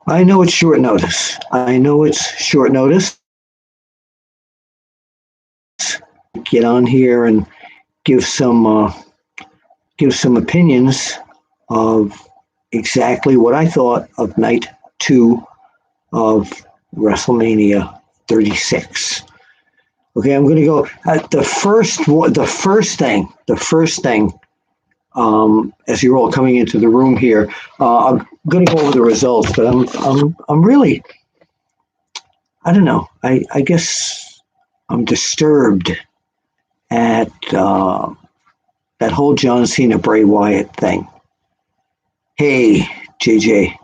I know it's short notice. I know it's short notice. Get on here and give some opinions of exactly what I thought of night two of WrestleMania 36. Okay, I'm going to go at the first thing. As you're all coming into the room here, I'm going to go over the results, but I'm really, I don't know. I guess I'm disturbed at that whole John Cena Bray Wyatt thing. Hey, JJ,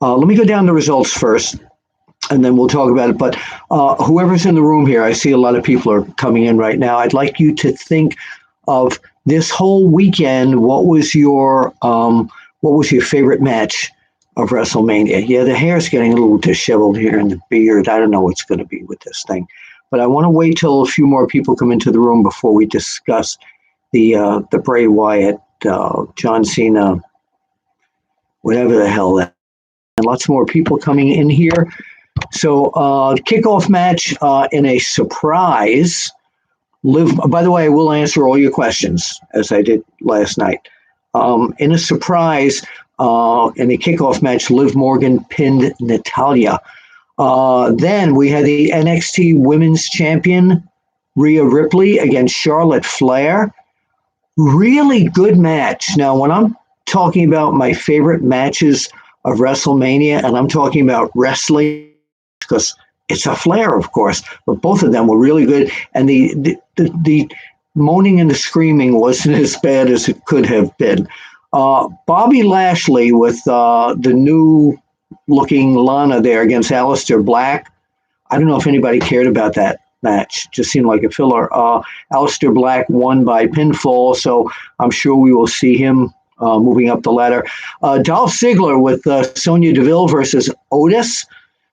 let me go down the results first, and then we'll talk about it. But whoever's in the room here, I see a lot of people are coming in right now. I'd like you to think of this whole weekend. What was your favorite match of WrestleMania? Yeah, the hair's getting a little disheveled here in the beard. I don't know what's going to be with this thing, but I want to wait till a few more people come into the room before we discuss the Bray Wyatt, John Cena, whatever the hell that. And lots more people coming in here. So kickoff match in a surprise. Liv, by the way, I will answer all your questions as I did last night. In a surprise, in a kickoff match, Liv Morgan pinned Natalya. Then we had the NXT Women's Champion, Rhea Ripley, against Charlotte Flair. Really good match. Now, when I'm talking about my favorite matches of WrestleMania, and I'm talking about wrestling, because it's a Flair, of course, but both of them were really good. And the moaning and the screaming wasn't as bad as it could have been. Bobby Lashley with the new looking Lana there against Aleister Black. I don't know if anybody cared about that match. Just seemed like a filler. Aleister Black won by pinfall, so I'm sure we will see him moving up the ladder. Dolph Ziggler with Sonya Deville versus Otis.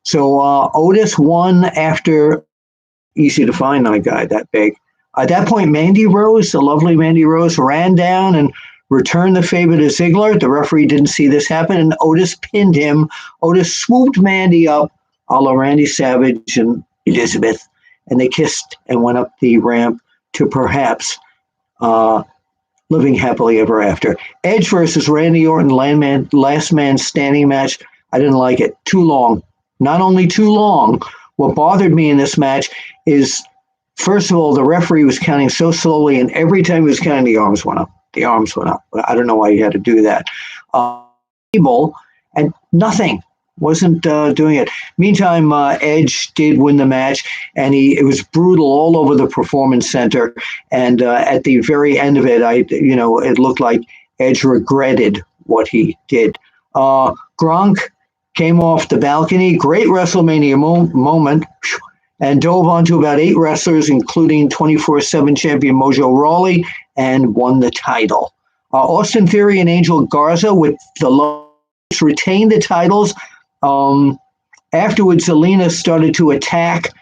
So Otis won after, easy to find that guy that big. At that point, Mandy Rose, the lovely Mandy Rose, ran down and returned the favor to Ziggler. The referee didn't see this happen, and Otis pinned him. Otis swooped Mandy up, a la Randy Savage and Elizabeth, and they kissed and went up the ramp to perhaps living happily ever after. Edge versus Randy Orton, last man standing match. I didn't like it. Too long. Not only too long, what bothered me in this match is, first of all, the referee was counting so slowly, and every time he was counting, the arms went up. The arms went up. I don't know why he had to do that. And nothing. Wasn't doing it. Meantime, Edge did win the match, and it was brutal all over the Performance Center. And at the very end of it, it looked like Edge regretted what he did. Gronk came off the balcony, great WrestleMania moment, and dove onto about 8 wrestlers, including 24/7 champion Mojo Rawley, and won the title. Austin Theory and Angel Garza with the Lowe's retained the titles. Afterwards, Zelina started to attack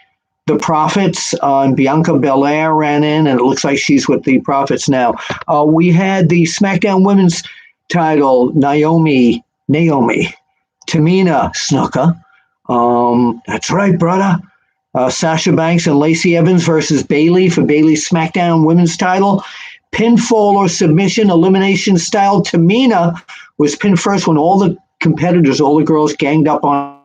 the Profits, and Bianca Belair ran in, and it looks like she's with the Profits now. We had the SmackDown Women's title, Naomi, Tamina Snuka. That's right, brother. Sasha Banks and Lacey Evans versus Bayley for Bayley's SmackDown Women's title. Pinfall or submission, elimination style. Tamina was pinned first when all the competitors, all the girls ganged up on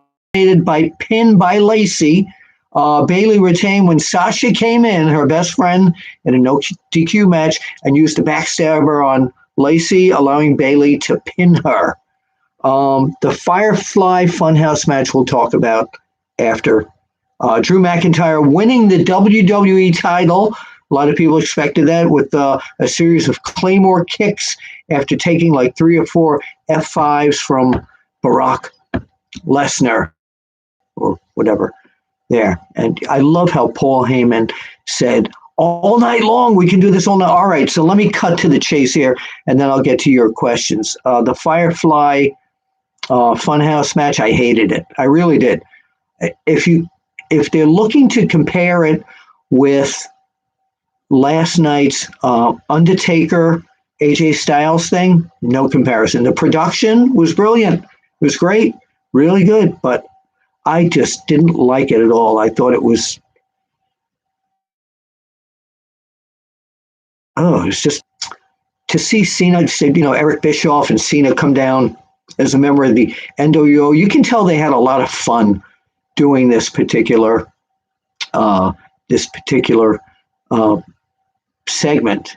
by pin by Lacey. Bayley retained when Sasha came in, her best friend, in a no DQ match, and used a backstabber on Lacey, allowing Bayley to pin her. The Firefly Funhouse match we'll talk about after. Drew McIntyre winning the WWE title. A lot of people expected that with a series of Claymore kicks after taking like 3 or 4 F5s from Brock Lesnar or whatever there. And I love how Paul Heyman said, all night long, we can do this all night. All right, so let me cut to the chase here, and then I'll get to your questions. The Firefly Funhouse match, I hated it. I really did. If they're looking to compare it with last night's Undertaker AJ Styles thing, no comparison. The production was brilliant. It was great, really good, but I just didn't like it at all. I thought it was, oh, it's just to see Cena, Eric Bischoff and Cena come down as a member of the NWO. You can tell they had a lot of fun doing this particular segment.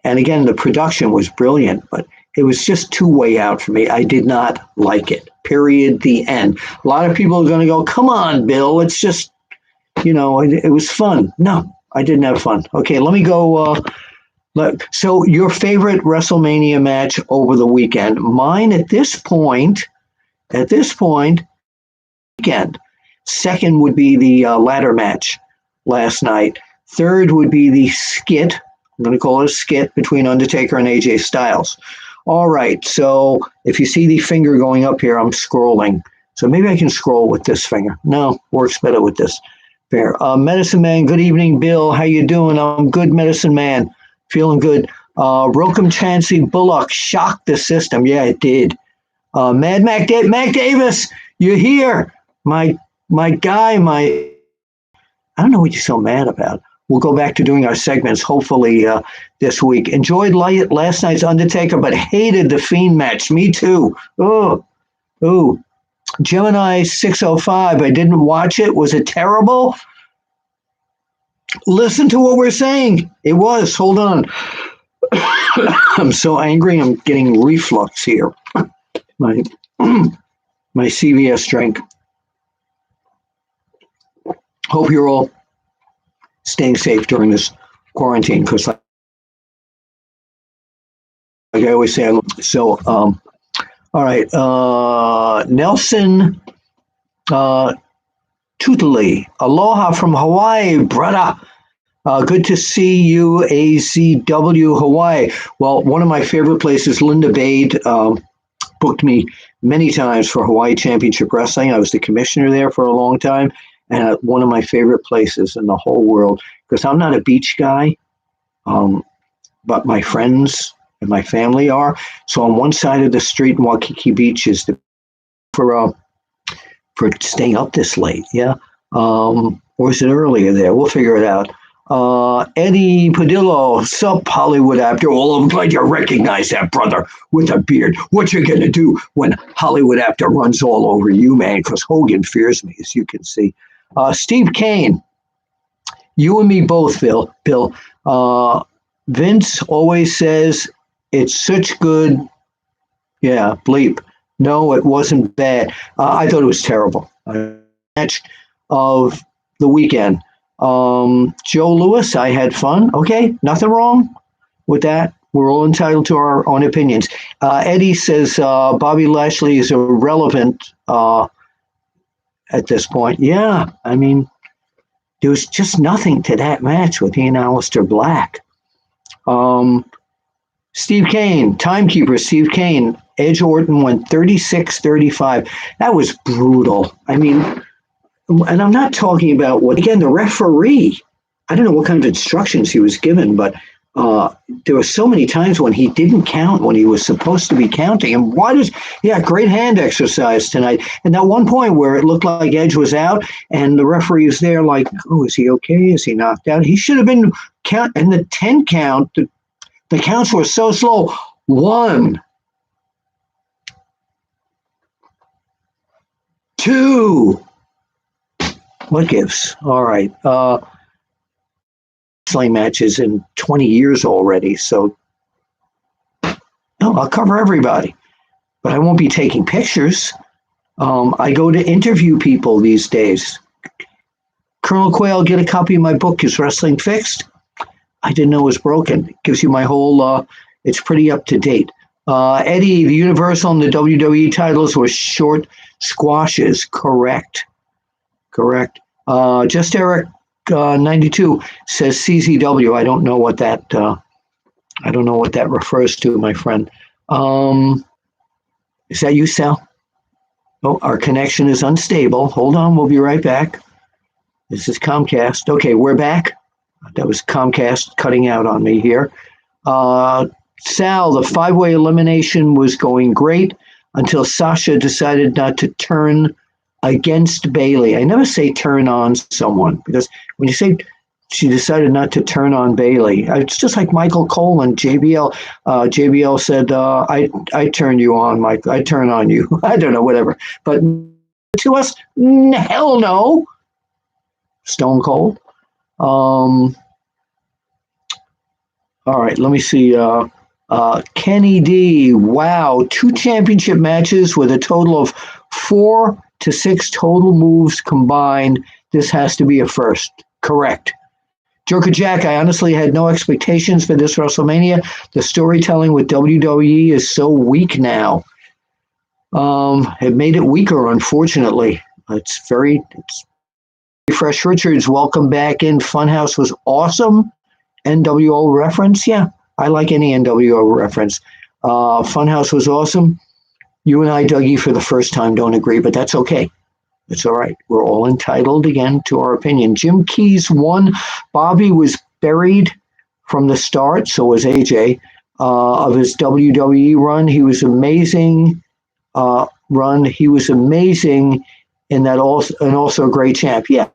And again, the production was brilliant, but it was just too way out for me. I did not like it. Period. The end. A lot of people are going to go, come on, Bill. It's just, it was fun. No, I didn't have fun. Okay, let me go. So your favorite WrestleMania match over the weekend? Mine at this point, weekend. Second would be the ladder match last night. Third would be the skit. I'm going to call it a skit between Undertaker and AJ Styles. All right. So if you see the finger going up here, I'm scrolling. So maybe I can scroll with this finger. No, works better with this. Fair. Medicine Man, good evening, Bill. How you doing? I'm good, Medicine Man. Feeling good. Rokem Chansey Bullock shocked the system. Yeah, it did. Mad Mac Davis, you're here. My guy, I don't know what you're so mad about. We'll go back to doing our segments hopefully this week. Enjoyed last night's Undertaker, but hated the Fiend match. Me too. Oh. Gemini 605, I didn't watch it. Was it terrible? Listen to what we're saying. It was. Hold on. I'm so angry. I'm getting reflux here. My CVS drink. Hope you're all staying safe during this quarantine, because like I always say, all right. Nelson Tutali. Aloha from Hawaii, brother. Good to see you, AZW Hawaii. Well, one of my favorite places, Linda Bade, booked me many times for Hawaii Championship Wrestling. I was the commissioner there for a long time, and one of my favorite places in the whole world, because I'm not a beach guy, but my friends and my family are. So on one side of the street in Waikiki Beach is for staying up this late, yeah? Or is it earlier there? We'll figure it out. Eddie Padillo, sup, Hollywood Apter. Well, I'm glad you recognize that, brother, with a beard. What you gonna do when Hollywood Apter runs all over you, man? Because Hogan fears me, as you can see. Steve Kane, you and me both, Bill. Vince always says it's such good. Yeah, bleep. No, it wasn't bad. I thought it was terrible. Match of the weekend. Joe Lewis, I had fun. Okay, nothing wrong with that. We're all entitled to our own opinions. Eddie says Bobby Lashley is irrelevant at this point. Yeah, I mean, there was just nothing to that match with he and Aleister Black. Steve Kane, timekeeper Steve Kane. Edge Orton went 36-35. That was brutal. I mean, and I'm not talking about the referee, I don't know what kind of instructions he was given, but there were so many times when he didn't count when he was supposed to be counting. And great hand exercise tonight. And that one point where it looked like Edge was out and the referee is there like, oh, is he okay? Is he knocked out? He should have been count. And the 10 count, the counts were so slow. 1, 2. What gives? All right. Wrestling matches in 20 years already. So, no, I'll cover everybody. But I won't be taking pictures. I go to interview people these days. Colonel Quayle, get a copy of my book, Is Wrestling Fixed? I didn't know it was broken. It gives you my whole, it's pretty up to date. Eddie, the Universal and the WWE titles were short squashes. Correct. Just Eric 92 says CZW. I don't know what that refers to, my friend. Is that you, Sal? Oh, our connection is unstable. Hold on, we'll be right back. This is Comcast. Okay, we're back. That was Comcast cutting out on me here. Sal, the 5-way elimination was going great. until Sasha decided not to turn against Bailey. I never say turn on someone, because when you say she decided not to turn on Bailey, it's just like Michael Cole and JBL. JBL said, I turn you on, Mike. I turn on you. I don't know, whatever. But to us, hell no. Stone Cold. All right, let me see. Kenny D. Wow, 2 championship matches with a total of 4 to 6 total moves combined. This has to be a first. Correct. Joker Jack, I honestly had no expectations for this WrestleMania. The storytelling with WWE is so weak now. It made it weaker, unfortunately. It's very Fresh Richards, welcome back in. Funhouse was awesome. NWO reference, yeah, I like any NWO reference. Funhouse was awesome. You and I, Dougie, for the first time don't agree, but that's okay. It's all right. We're all entitled again to our opinion. Jim Keys won. Bobby was buried from the start, so was AJ, of his WWE run. He was amazing. He was amazing in that, also a great champ. Yeah.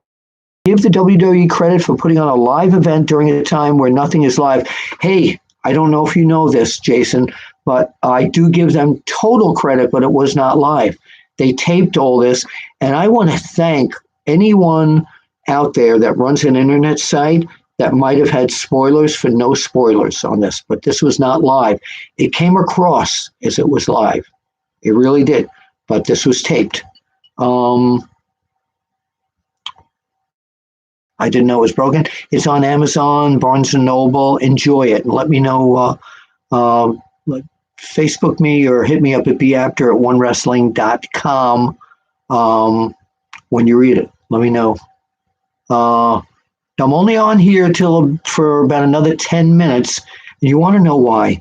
Give the WWE credit for putting on a live event during a time where nothing is live. Hey, I don't know if you know this, Jason, but I do give them total credit, but it was not live. They taped all this, and I want to thank anyone out there that runs an internet site that might have had spoilers for no spoilers on this, but this was not live. It came across as it was live. It really did, but this was taped. I didn't know it was broken. It's on Amazon, Barnes & Noble. Enjoy it. And let me know. Facebook me or hit me up at beapter@onewrestling.com when you read it. Let me know. I'm only on here for about another 10 minutes. And you want to know why?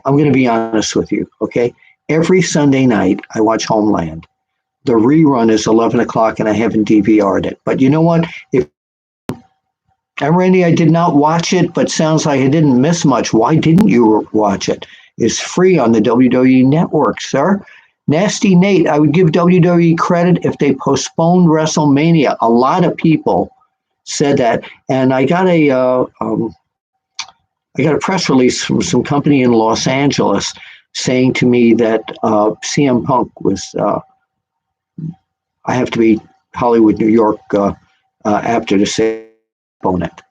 I'm going to be honest with you, okay? Every Sunday night, I watch Homeland. The rerun is 11 o'clock, and I haven't DVR'd it. But you know what? Randy, I did not watch it, but sounds like I didn't miss much. Why didn't you watch it? It's free on the WWE Network, sir. Nasty Nate, I would give WWE credit if they postponed WrestleMania. A lot of people said that, and I got a press release from some company in Los Angeles saying to me that CM Punk was. I have to be Hollywood, New York, Apter to say opponent.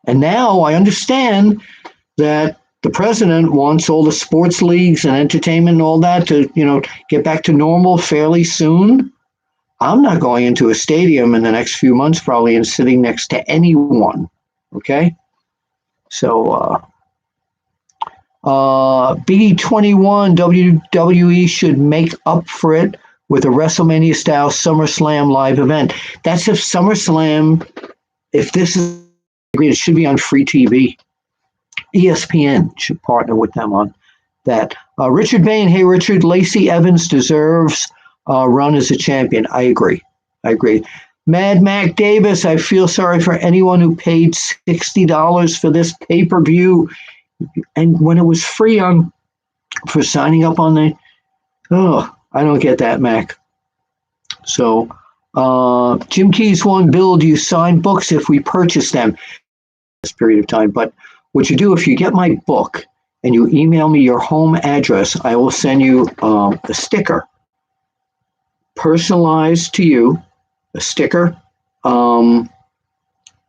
And now I understand that the president wants all the sports leagues and entertainment and all that to, get back to normal fairly soon. I'm not going into a stadium in the next few months probably and sitting next to anyone. Okay? So, B21, WWE should make up for it with a WrestleMania-style SummerSlam live event. That's if SummerSlam, if this is agreed, it should be on free TV. ESPN should partner with them on that. Richard Bain, hey, Richard, Lacey Evans deserves a run as a champion. I agree. Mad Mac Davis, I feel sorry for anyone who paid $60 for this pay-per-view. And when it was free for signing up on I don't get that, Mac. So, Jim Keys won. Bill, do you sign books if we purchase them? This period of time. But what you do, if you get my book and you email me your home address, I will send you a sticker, personalized to you, a sticker that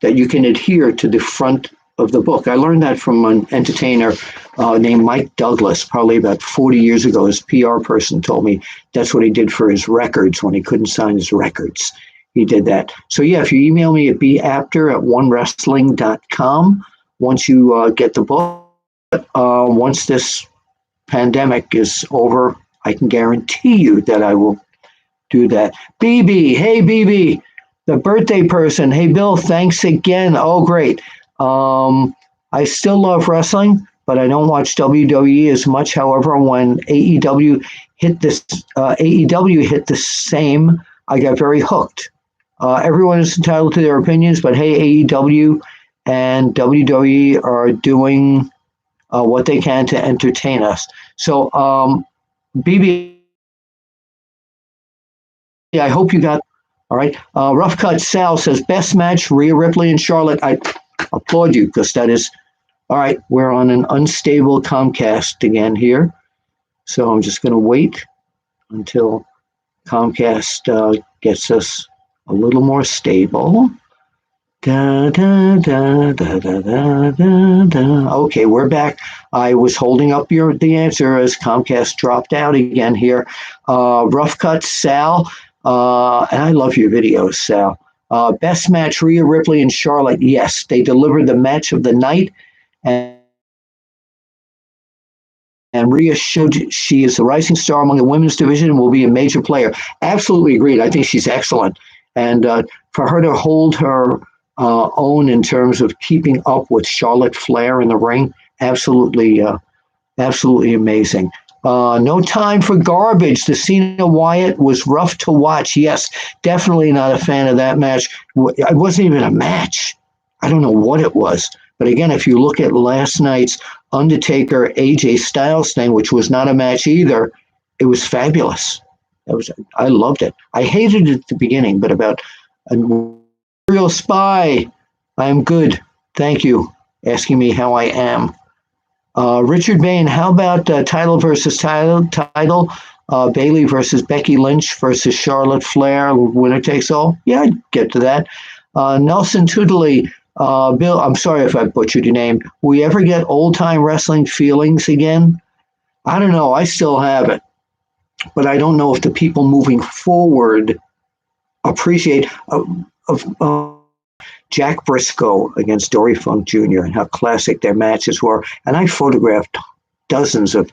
you can adhere to the front of the book. I learned that from an entertainer named Mike Douglas, probably about 40 years ago. His PR person told me that's what he did for his records when he couldn't sign his records. He did that. So yeah, if you email me at beapter@onewrestling.com, once you get the book, once this pandemic is over, I can guarantee you that I will do that. BB, hey BB, the birthday person. Hey Bill, thanks again. Oh, great. I still love wrestling, but I don't watch WWE as much. However, when AEW hit the same, I got very hooked. Everyone is entitled to their opinions, but hey, AEW and WWE are doing what they can to entertain us. So, BB, I hope you got. All right. Rough Cut Sal says best match Rhea Ripley and Charlotte. I applaud you because that is all right. We're on an unstable Comcast again here, so I'm just going to wait until Comcast gets us a little more stable. Da, da, da, da, da, da, da, da. Okay, we're back. I was holding up the answer as Comcast dropped out again here. Rough Cut Sal, and I love your videos, Sal. Best match, Rhea Ripley and Charlotte. Yes, they delivered the match of the night, and Rhea showed she is a rising star among the women's division and will be a major player. Absolutely agreed. I think she's excellent. And for her to hold her own in terms of keeping up with Charlotte Flair in the ring, absolutely amazing. No Time for Garbage. The Cena Wyatt was rough to watch. Yes, definitely not a fan of that match. It wasn't even a match. I don't know what it was. But again, if you look at last night's Undertaker AJ Styles thing, which was not a match either, it was fabulous. I loved it. I hated it at the beginning, but about a Real Spy, I am good. Thank you. Asking me how I am. Richard Bain, how about title versus title? Bailey versus Becky Lynch versus Charlotte Flair, winner takes all? Yeah, I'd get to that. Nelson Tudley, Bill, I'm sorry if I butchered your name. Will you ever get old-time wrestling feelings again? I don't know. I still have it. But I don't know if the people moving forward appreciate Jack Briscoe against Dory Funk Jr. and how classic their matches were. And I photographed dozens of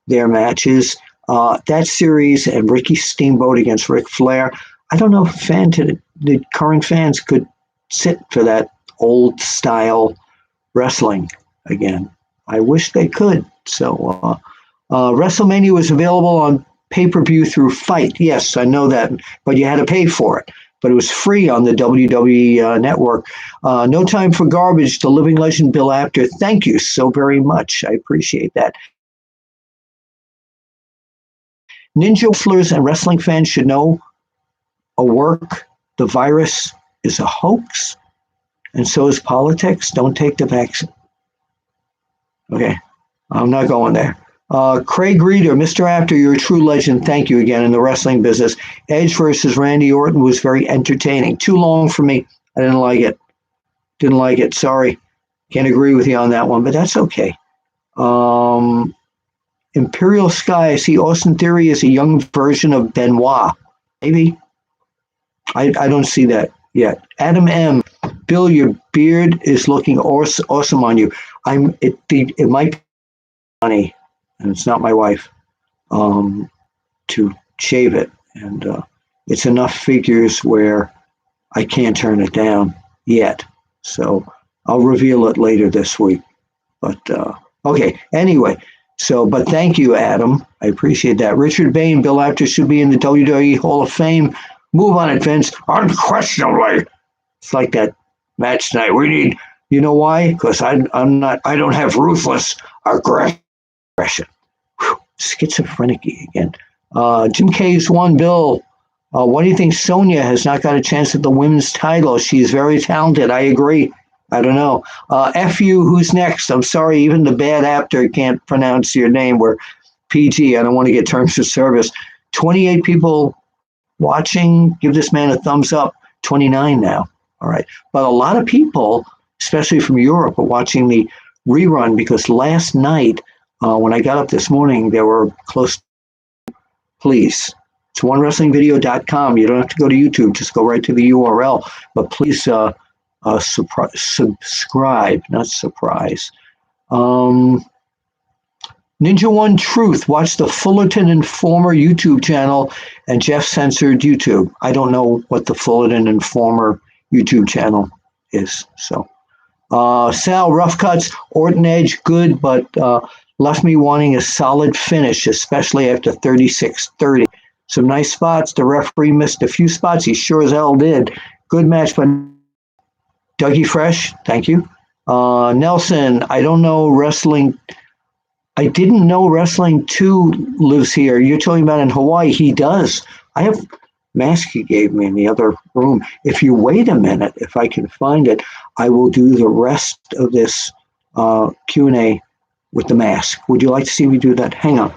their matches. That series and Ricky Steamboat against Ric Flair, I don't know if the current fans could sit for that old style wrestling again. I wish they could. So WrestleMania was available on pay-per-view through Fight. Yes, I know that, but you had to pay for it. But it was free on the WWE network. No Time for Garbage, the living legend Bill Apter. Thank you so very much. I appreciate that. Ninja wrestlers and wrestling fans should know the virus is a hoax, and so is politics. Don't take the vaccine. Okay, I'm not going there. Craig Reeder, Mr. Apter, you're a true legend. Thank you again in the wrestling business. Edge versus Randy Orton was very entertaining. Too long for me. I didn't like it. Sorry. Can't agree with you on that one, but that's okay. Imperial Sky, I see Austin Theory as a young version of Benoit. Maybe. I don't see that yet. Adam M. Bill, your beard is looking awesome on you. It might be funny, and it's not my wife, to shave it. And it's enough figures where I can't turn it down yet. So I'll reveal it later this week. But okay, anyway. But thank you, Adam. I appreciate that. Richard Bain, Bill Apter should be in the WWE Hall of Fame. Move on it, Vince. Unquestionably. It's like that match tonight. We need, you know why? Because I don't have ruthless aggression. Whew, schizophrenic again. Jim K's one, Bill. Why do you think Sonya has not got a chance at the women's title? She's very talented. I agree. I don't know. FU, who's next? I'm sorry, even the bad Apter can't pronounce your name. We're PG. I don't want to get terms of service. 28 people watching. Give this man a thumbs up. 29 now. All right. But a lot of people, especially from Europe, are watching the rerun because last night, when I got up this morning, there were close. Please. It's onewrestlingvideo.com. You don't have to go to YouTube. Just go right to the URL. But please subscribe, not surprise. Ninja One Truth. Watch the Fullerton Informer YouTube channel and Jeff censored YouTube. I don't know what the Fullerton Informer YouTube channel is. So, Sal, rough cuts, Orton Edge, good, but left me wanting a solid finish, especially after 36-30. Some nice spots. The referee missed a few spots. He sure as hell did. Good match, but Dougie Fresh, thank you. Nelson, I don't know wrestling. I didn't know Wrestling 2 lives here. You're talking about in Hawaii. He does. I have mask he gave me in the other room. If you wait a minute, if I can find it, I will do the rest of this Q&A with the mask. Would you like to see me do that? Hang on.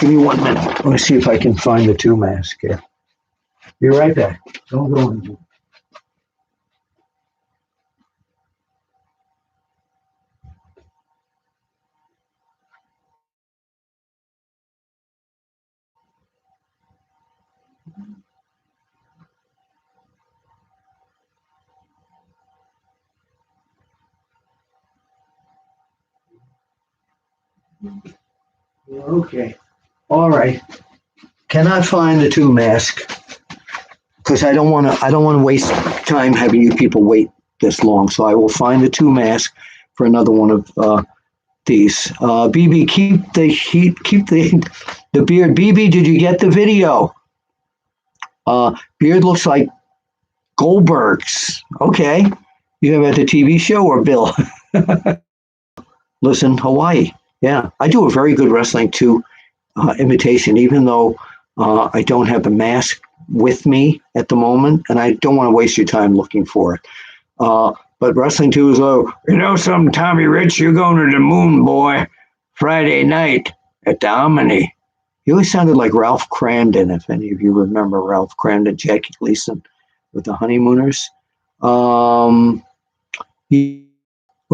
Give me 1 minute. Let me see if I can find the 2 mask here. Be right back. Don't go anywhere. Okay. All right. Cannot find the 2 mask because I don't want to waste time having you people wait this long. So I will find the 2 mask for another one of these. BB, keep the heat, keep the beard. BB, did you get the video? Beard looks like Goldberg's. Okay. You have at the TV show or Bill? Listen, Hawaii. Yeah, I do a very good Wrestling 2 imitation, even though I don't have the mask with me at the moment, and I don't want to waste your time looking for it. But Wrestling 2 is something, Tommy Rich, you're going to the moon, boy, Friday night at the Omni. He always sounded like Ralph Cramden, if any of you remember Ralph Cramden, Jackie Gleason with the Honeymooners. One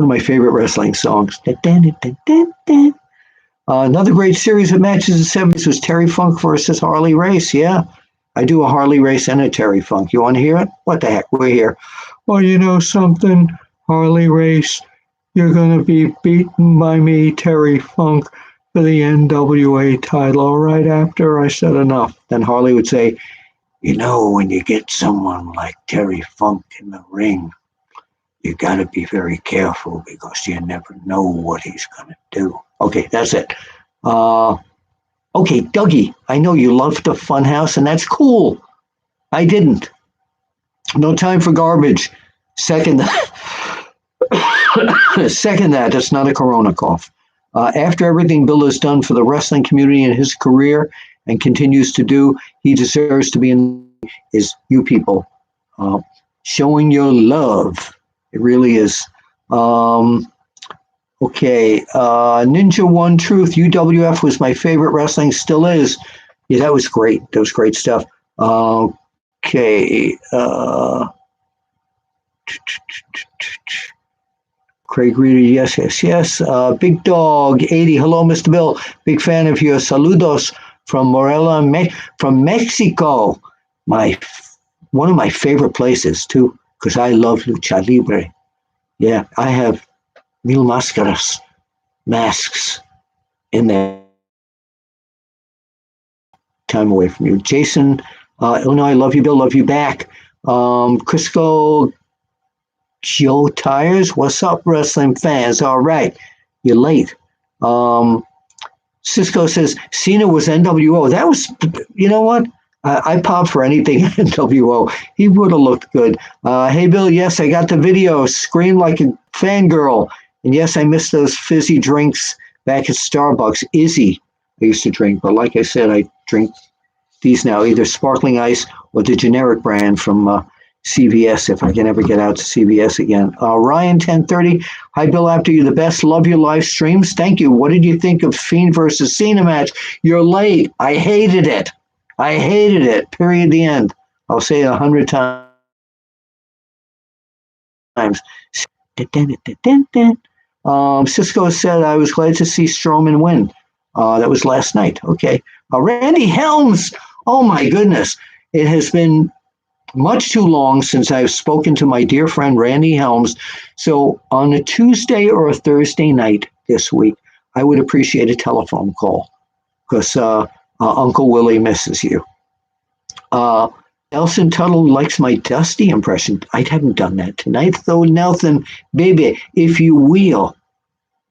of my favorite wrestling songs. Another great series of matches in the 70s was Terry Funk versus Harley Race. Yeah, I do a Harley Race and a Terry Funk. You want to hear it? What the heck? We're here. Well, you know something, Harley Race, you're going to be beaten by me, Terry Funk, for the NWA title. All right, Apter, I said enough. Then Harley would say, when you get someone like Terry Funk in the ring, you got to be very careful because you never know what he's going to do. Okay, that's it. Okay, Dougie, I know you love the Funhouse, and that's cool. I didn't. No time for garbage. Second that. Second that. That's not a corona cough. After everything Bill has done for the wrestling community in his career and continues to do, he deserves to be in is you people. Showing your love. It really is. Okay. Ninja One Truth. UWF was my favorite wrestling. Still is. Yeah, that was great. That was great stuff. Okay. Craig Reader, yes. Big Dog 80. Hello, Mr. Bill. Big fan of yours. Saludos from Morelia, from Mexico. One of my favorite places too, because I love lucha libre. Yeah, I have mil máscaras, masks in there. Time away from you. Jason, Illinois, love you, Bill, love you back. Crisco Joe Tires, what's up, wrestling fans? All right, you're late. Cisco says, Cena was NWO. That was, you know what? I pop for anything NWO. He would have looked good. Hey, Bill, yes, I got the video. Screamed like a fangirl. And yes, I miss those fizzy drinks back at Starbucks. Izzy, I used to drink. But like I said, I drink these now, either sparkling ice or the generic brand from CVS, if I can ever get out to CVS again. Ryan 1030, hi Bill, after you the best, love your live streams. Thank you. What did you think of Fiend versus Cena match? You're late. I hated it. Period. The end. I'll say it 100 times. Cisco said I was glad to see Strowman win. That was last night. Okay. Randy Helms. Oh my goodness. It has been much too long since I've spoken to my dear friend Randy Helms. So on a Tuesday or a Thursday night this week, I would appreciate a telephone call because Uncle Willie misses you. Nelson Tuttle likes my Dusty impression. I haven't done that tonight, though. Nelson, baby, if you will,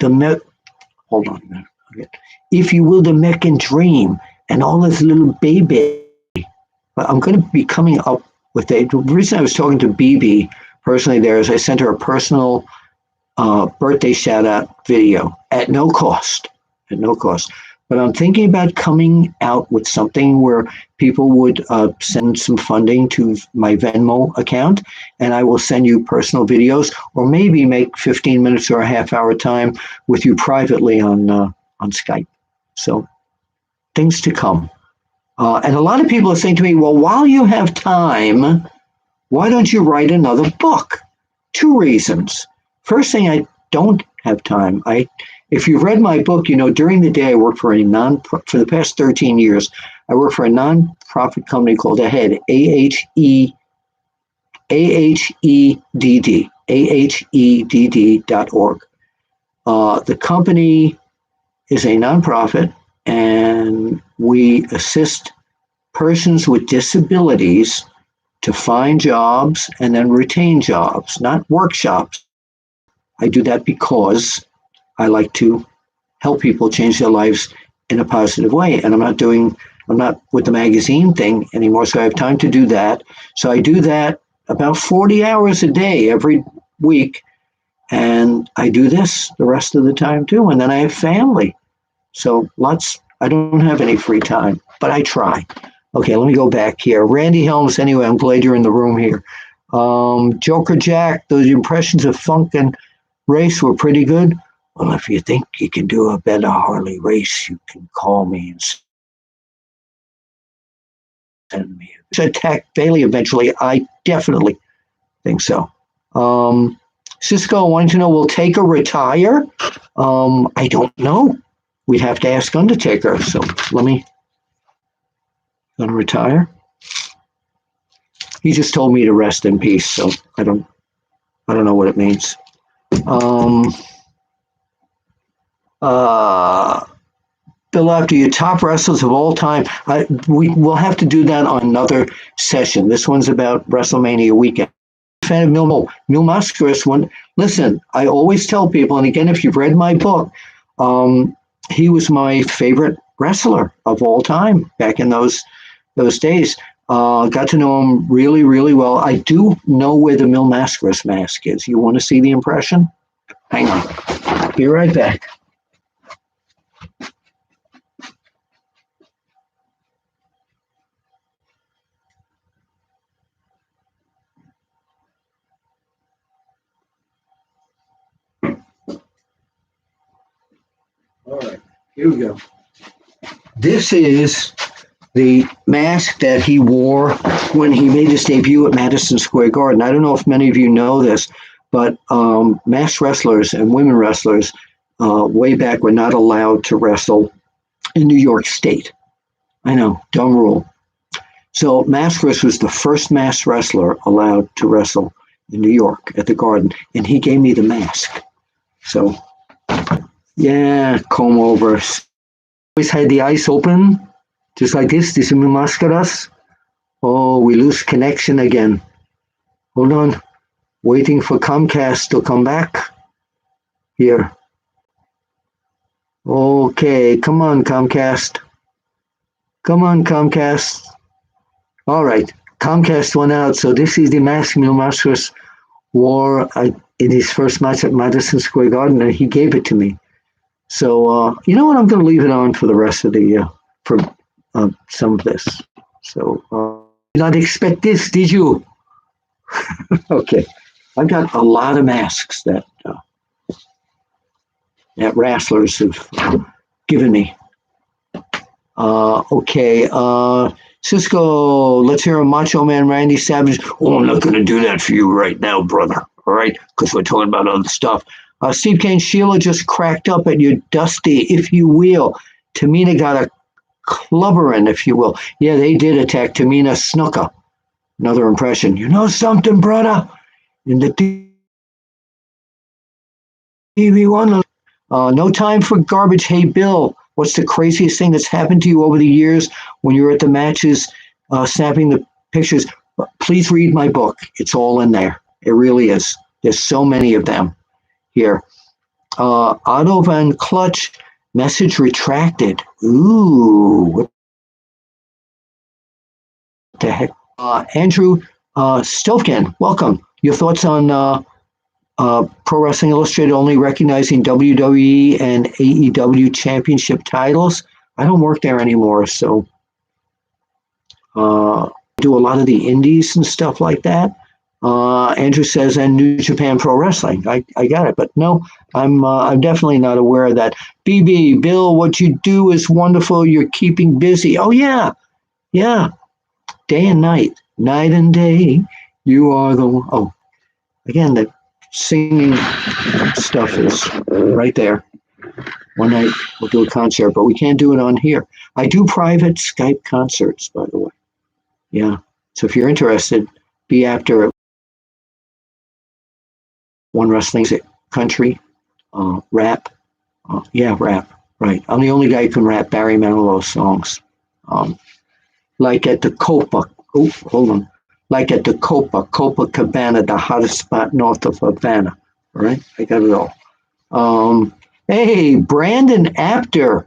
hold on a minute. Okay. If you will, the Meccan Dream and all this little baby. I'm going to be coming up with the reason I was talking to BB personally there is I sent her a personal birthday shout out video at no cost. but I'm thinking about coming out with something where people would send some funding to my Venmo account, and I will send you personal videos, or maybe make 15 minutes or a half hour time with you privately on Skype. So things to come. And a lot of people are saying to me, well, while you have time, why don't you write another book? Two reasons. First thing, I don't have time. If you've read my book, you know, during the day I work for for the past 13 years, I work for a nonprofit company called AHEAD, AHEDD.org. The company is a nonprofit, and we assist persons with disabilities to find jobs and then retain jobs, not workshops. I do that because I like to help people change their lives in a positive way. And I'm not with the magazine thing anymore, so I have time to do that. So I do that about 40 hours a day every week. And I do this the rest of the time too. And then I have family. So I don't have any free time, but I try. Okay, let me go back here. Randy Helms, anyway, I'm glad you're in the room here. Joker Jack, those impressions of Funk and Race were pretty good. Well, if you think you can do a better Harley Race, you can call me and send me a attack Bailey eventually. I definitely think so. Cisco wanting to know, will Taker retire? I don't know. We'd have to ask Undertaker. So gonna retire. He just told me to rest in peace, so I don't know what it means. Bill, after your top wrestlers of all time, we'll have to do that on another session. This one's about WrestleMania weekend. Fan of Mil Mascaras. Listen, I always tell people, and again, if you've read my book, he was my favorite wrestler of all time back in those days. Got to know him really, really well. I do know where the Mil Mascaras mask is. You want to see the impression? Hang on. Be right back. All right, here we go. This is the mask that he wore when he made his debut at Madison Square Garden. I don't know if many of you know this, but masked wrestlers and women wrestlers way back were not allowed to wrestle in New York State. I know, dumb rule. So Mascaras was the first masked wrestler allowed to wrestle in New York at the Garden, and he gave me the mask. So, yeah, comb over. Always had the eyes open, just like this. This is Mil Mascaras. Oh, we lose connection again. Hold on. Waiting for Comcast to come back. Here. Okay, come on, Comcast. Come on, Comcast. All right, Comcast went out. So this is the mask Mil Mascaras wore in his first match at Madison Square Garden, and he gave it to me. So you know what? I'm going to leave it on for the rest of the for some of this. So did not expect this, did you? Okay, I've got a lot of masks that wrestlers have given me. Okay, Cisco, let's hear a Macho Man Randy Savage. Oh, I'm not going to do that for you right now, brother. All right, because we're talking about other stuff. Steve Kane, Sheila just cracked up at you, Dusty, if you will. Tamina got a clubbering, if you will. Yeah, they did attack Tamina Snuka. Another impression. You know something, brother? In the TV one, no time for garbage. Hey, Bill, what's the craziest thing that's happened to you over the years when you were at the matches, snapping the pictures? Please read my book. It's all in there. It really is. There's so many of them here. Otto Van Clutch, message retracted. Ooh, what the heck? Andrew Stovkin, welcome. Your thoughts on Pro Wrestling Illustrated only recognizing WWE and AEW championship titles? I don't work there anymore, so do a lot of the indies and stuff like that. Andrew says, and New Japan Pro Wrestling. I got it, but no, I'm definitely not aware of that. BB, Bill, what you do is wonderful. You're keeping busy. Oh yeah, yeah. Day and night, night and day. You are the one. Oh, again, the singing stuff is right there. One night we'll do a concert, but we can't do it on here. I do private Skype concerts, by the way. Yeah. So if you're interested, be after One Wrestling Country, rap. Yeah, rap. Right. I'm the only guy who can rap Barry Manilow's songs. Like at the Copa. Oh, hold on. Like at the Copacabana, the hottest spot north of Havana. All right. I got it all. Hey, Brandon Apter.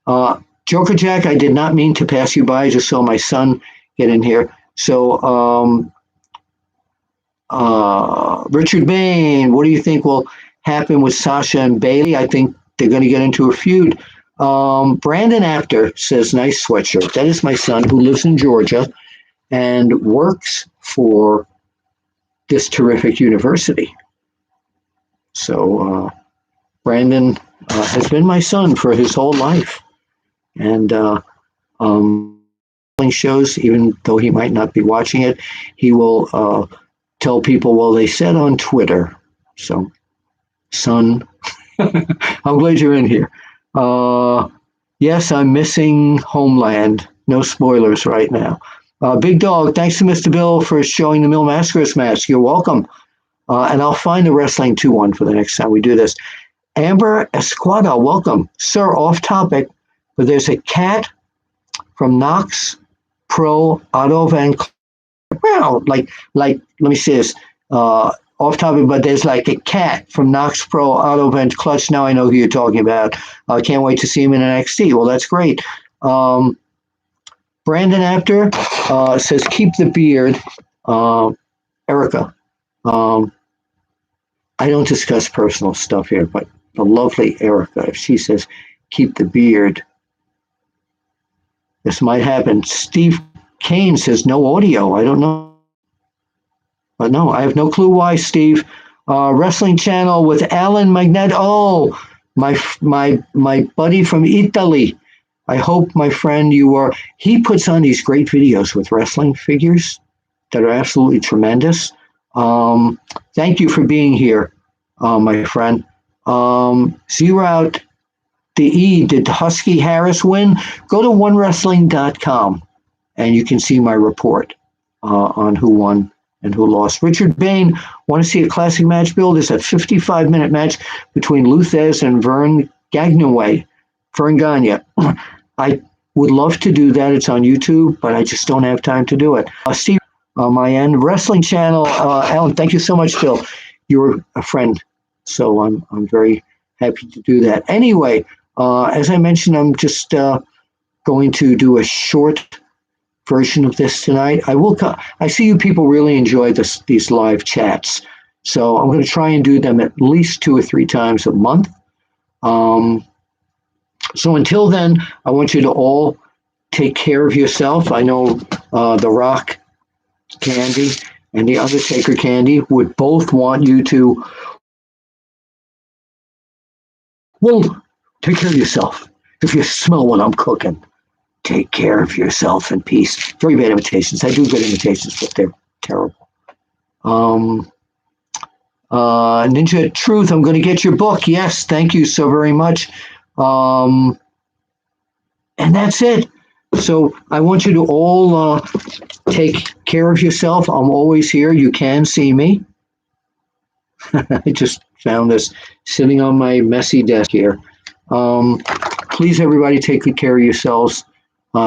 Joker Jack, I did not mean to pass you by. I just saw my son get in here. So, Richard Bain, what do you think will happen with Sasha and Bailey? I think they're going to get into a feud. Brandon Apter says, nice sweatshirt. That is my son who lives in Georgia and works for this terrific university. So, Brandon has been my son for his whole life. And shows, even though he might not be watching it, he will tell people, well, they said on Twitter. So, son, I'm glad you're in here. Yes, I'm missing Homeland. No spoilers right now. Big Dog, thanks to Mr. Bill for showing the Mil Mascaras mask. You're welcome. And I'll find the Wrestling 2-1 for the next time we do this. Amber Esquada, welcome. Sir, off topic, but there's a cat from Knox Pro Auto Van. Wow, like let me say this. Off topic, but there's like a cat from Knox Pro Auto Vent Clutch. Now I know who you're talking about. I can't wait to see him in NXT. Well, that's great. Brandon Apter says, keep the beard. Erica, I don't discuss personal stuff here, but the lovely Erica, if she says, keep the beard, this might happen. Steve Kane says, no audio. I don't know. But no, I have no clue why, Steve. Wrestling Channel with Alan Magnet. Oh, my buddy from Italy. I hope, my friend, you are. He puts on these great videos with wrestling figures that are absolutely tremendous. Thank you for being here, my friend. Zero out the E. Did Husky Harris win? Go to onewrestling.com and you can see my report on who won and who lost. Richard Bain, want to see a classic match, Bill? There's a 55-minute match between Luthez and Vern Gagne. I would love to do that. It's on YouTube, but I just don't have time to do it. Steve, on my end, Wrestling Channel. Alan, thank you so much, Bill. You're a friend, so I'm very happy to do that. Anyway, as I mentioned, I'm just going to do a short version of this tonight. I see you people really enjoy these live chats, so I'm going to try and do them at least 2 or 3 times a month. So until then, I want you to all take care of yourself. I know The Rock Candy and The Undertaker Candy would both want you to, well, take care of yourself. If you smell what I'm cooking, take care of yourself in peace. Very bad imitations. I do good imitations, but they're terrible. Ninja Truth, I'm going to get your book. Yes, thank you so very much. And that's it. So I want you to all take care of yourself. I'm always here. You can see me. I just found this sitting on my messy desk here. Please, everybody, take good care of yourselves.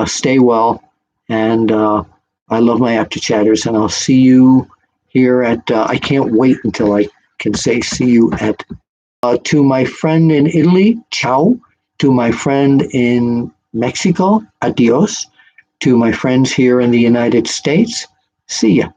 Stay well. And I love my Apter chatters. And I'll see you here at, I can't wait until I can say see you at, to my friend in Italy, ciao. To my friend in Mexico, adios. To my friends here in the United States, see ya.